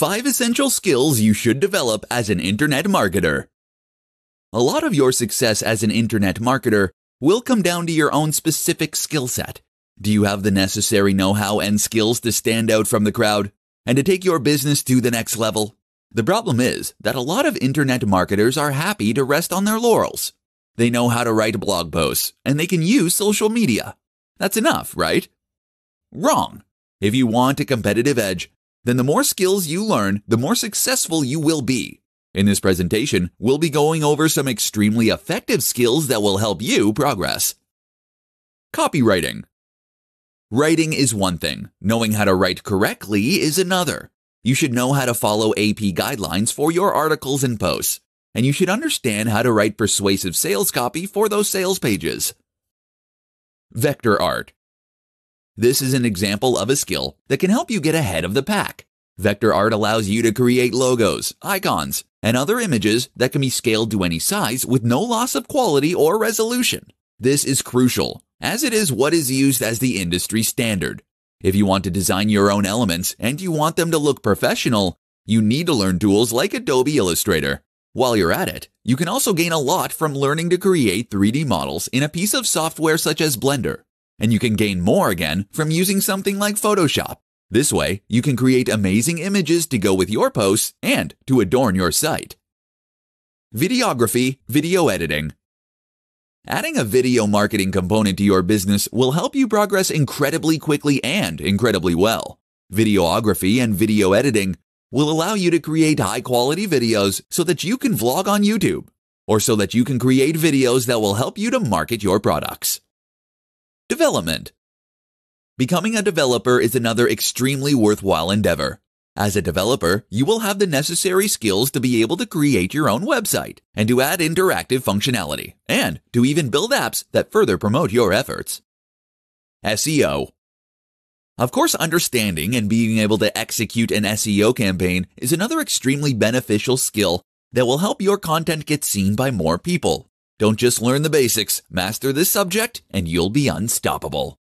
5 essential skills you should develop as an internet marketer. A lot of your success as an internet marketer will come down to your own specific skill set. Do you have the necessary know-how and skills to stand out from the crowd and to take your business to the next level? The problem is that a lot of internet marketers are happy to rest on their laurels. They know how to write blog posts and they can use social media. That's enough, right? Wrong. If you want a competitive edge, then the more skills you learn, the more successful you will be. In this presentation, we'll be going over some extremely effective skills that will help you progress. Copywriting. Writing is one thing. Knowing how to write correctly is another. You should know how to follow AP guidelines for your articles and posts, and you should understand how to write persuasive sales copy for those sales pages. Vector art. This is an example of a skill that can help you get ahead of the pack. Vector art allows you to create logos, icons, and other images that can be scaled to any size with no loss of quality or resolution. This is crucial, as it is what is used as the industry standard. If you want to design your own elements and you want them to look professional, you need to learn tools like Adobe Illustrator. While you're at it, you can also gain a lot from learning to create 3D models in a piece of software such as Blender. And you can gain more again from using something like Photoshop. This way, you can create amazing images to go with your posts and to adorn your site. Videography, video editing. Adding a video marketing component to your business will help you progress incredibly quickly and incredibly well. Videography and video editing will allow you to create high-quality videos so that you can vlog on YouTube, or so that you can create videos that will help you to market your products. Development. Becoming a developer is another extremely worthwhile endeavor. As a developer, you will have the necessary skills to be able to create your own website and to add interactive functionality and to even build apps that further promote your efforts. SEO. Of course, understanding and being able to execute an SEO campaign is another extremely beneficial skill that will help your content get seen by more people. Don't just learn the basics, master this subject, and you'll be unstoppable.